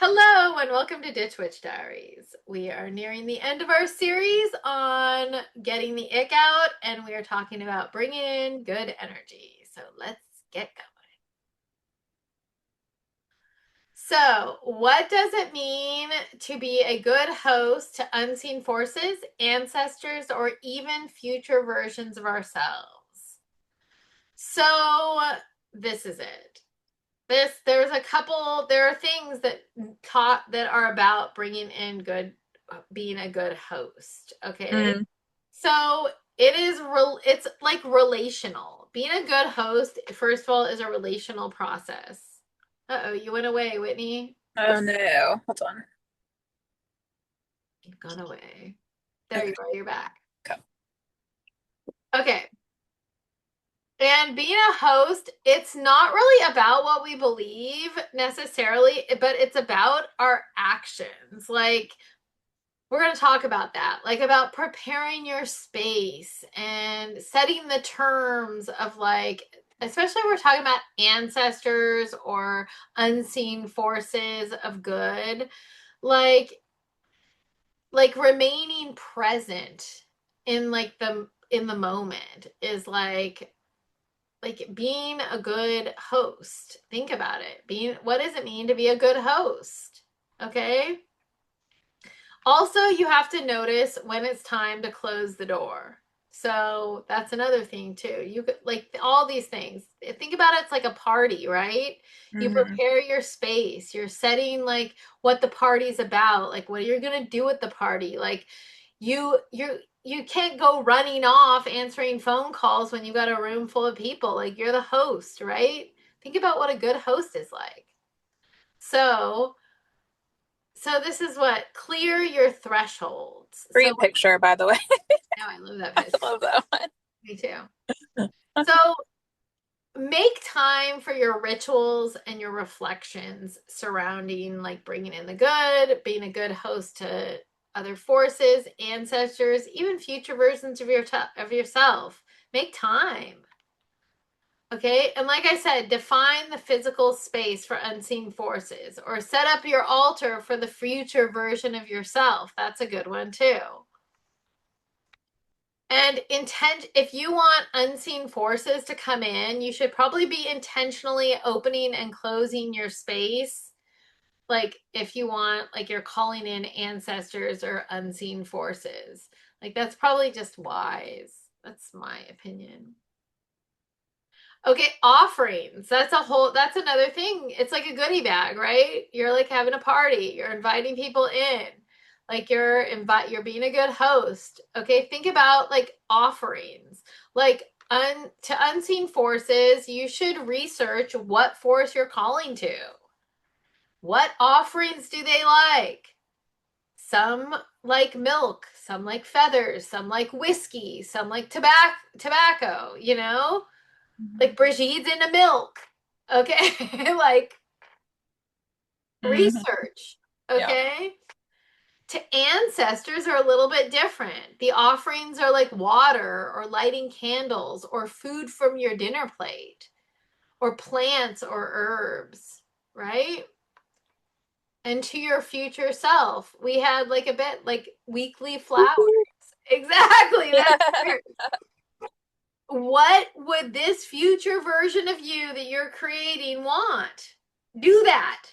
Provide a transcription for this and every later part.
Hello and welcome to Ditch Witch Diaries. We are nearing the end of our series on getting the ick out, and we are talking about bringing in good energy. So let's get going. So, what does it mean to be a good host to unseen forces, ancestors, or even future versions of ourselves? So, this is it. There are things that are about bringing in good, being a good host. Okay. Mm. So it's like relational. Being a good host, first of all, is a relational process. Uh-oh, you went away, Whitney. Oh no. Hold on. You've gone away. There Okay. you are, you're back. Okay. Okay. And being a host, it's not really about what we believe necessarily, but it's about our actions. Like, we're going to talk about that, like about preparing your space and setting the terms of, like, especially when we're talking about ancestors or unseen forces of good, like remaining present in the moment is like being a good host. Think about it. What does it mean to be a good host? Okay? Also, you have to notice when it's time to close the door. So that's another thing too. You could, like, all these things. Think about it, it's like a party, right? You Hmm. prepare your space. You're setting like what the party's about, like what you're gonna do at the party. Like you can't go running off answering phone calls when you've got a room full of people. Like, you're the host, right? Think about what a good host is like. So so this is what clear your thresholds. So Great picture, by the way. now I love that I picture. love that one. Me too. So make time for your rituals and your reflections surrounding, like, bringing in the good, being a good host to other forces, ancestors, even future versions of yourself. Make time. Okay. And like I said, define the physical space for unseen forces, or set up your altar for the future version of yourself. That's a good one too. And if you want unseen forces to come in, you should probably be intentionally opening and closing your space. Like, if you want, like, you're calling in ancestors or unseen forces, like, that's probably just wise. That's my opinion. Okay, offerings. That's another thing. It's like a goodie bag, right? You're like having a party. You're inviting people in. Like, you're being a good host. Okay, think about like offerings. Like, to unseen forces, you should research what force you're calling to. What offerings do they like? Some like milk, some like feathers, some like whiskey, some like tobacco, like Brigitte's into milk. Okay. Like, Hmm. research. Yeah. Okay. To ancestors are a little bit different. The offerings are like water or lighting candles or food from your dinner plate or plants or herbs, right? And to your future self, we had like a bit like weekly flowers. Woohoo. Exactly. Yeah. That's weird. What would this future version of you that you're creating want? Do that.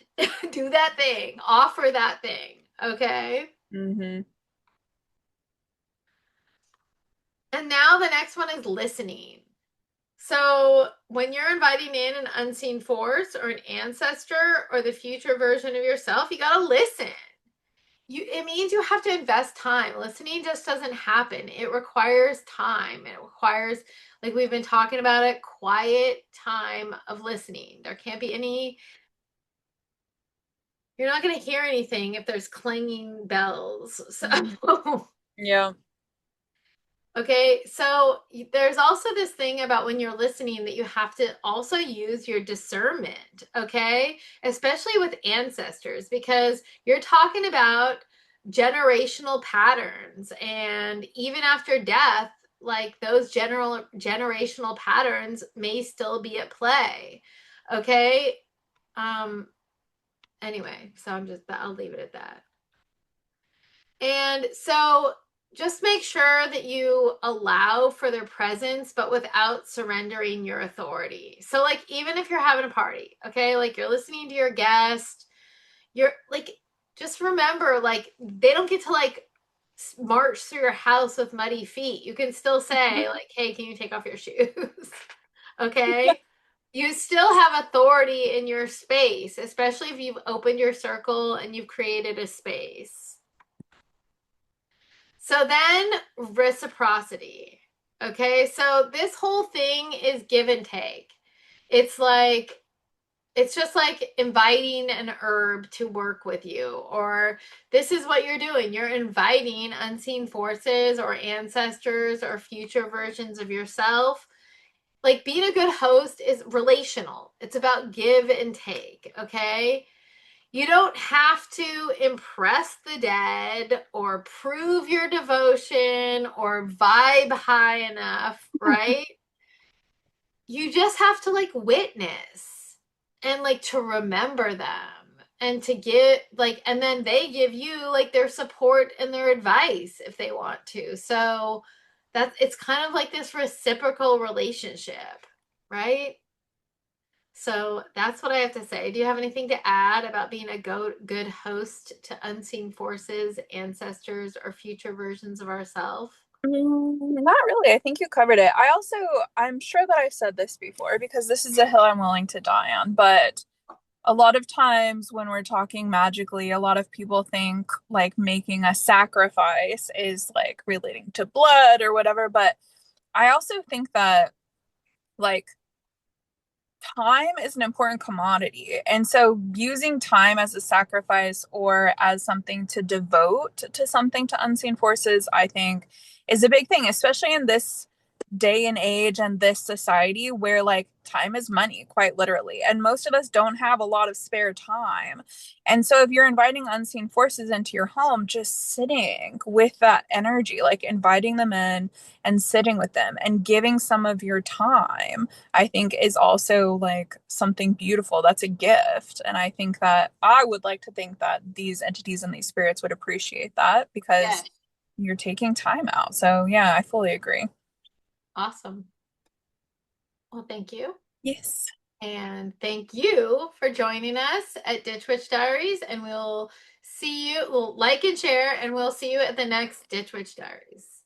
Do that thing. Offer that thing. Okay. Hmm. And now the next one is listening. So when you're inviting in an unseen force or an ancestor or the future version of yourself, you got to listen. It means you have to invest time. Listening just doesn't happen. It requires time. It requires, like we've been talking about it, quiet time of listening. There can't be any, you're not going to hear anything if there's clanging bells. Hmm. So Yeah. okay, so there's also this thing about when you're listening that you have to also use your discernment, okay? Especially with ancestors, because you're talking about generational patterns, and even after death, like, those generational patterns may still be at play. Okay? Um Anyway, so I'll leave it at that. And so just make sure that you allow for their presence, but without surrendering your authority. So, like, even if you're having a party, okay, like you're listening to your guest, you're like, just remember, like, they don't get to like march through your house with muddy feet. You can still say, like, hey, can you take off your shoes? Okay. You still have authority in your space, especially if you've opened your circle and you've created a space. So then reciprocity. Okay, so this whole thing is give and take. It's like it's just like inviting an herb to work with you, or this is what you're doing. You're inviting unseen forces or ancestors or future versions of yourself. Like being a good host is relational. It's about give and take, okay? You don't have to impress the dead or prove your devotion or vibe high enough, right? You just have to like witness and like to remember them and to get like, and then they give you like their support and their advice if they want to. So it's kind of like this reciprocal relationship, right? So that's what I have to say. Do you have anything to add about being a good host to unseen forces, ancestors, or future versions of ourselves? Not really. I think you covered it. I'm sure that I've said this before because this is a hill I'm willing to die on, but a lot of times when we're talking magically, a lot of people think like making a sacrifice is like relating to blood or whatever, but I also think that like time is an important commodity. And so using time as a sacrifice or as something to devote to something to unseen forces, I think is a big thing, especially in this day and age and this society where like time is money, quite literally. And most of us don't have a lot of spare time. And so if you're inviting unseen forces into your home, just sitting with that energy, like inviting them in and sitting with them and giving some of your time I think is also like something beautiful. That's a gift. And I think that I would like to think that these entities and these spirits would appreciate that because Yes. you're taking time out. So, yeah, I fully agree. Awesome. Well, thank you. Yes. And thank you for joining us at Ditch Witch Diaries. And we'll like and share, and we'll see you at the next Ditch Witch Diaries.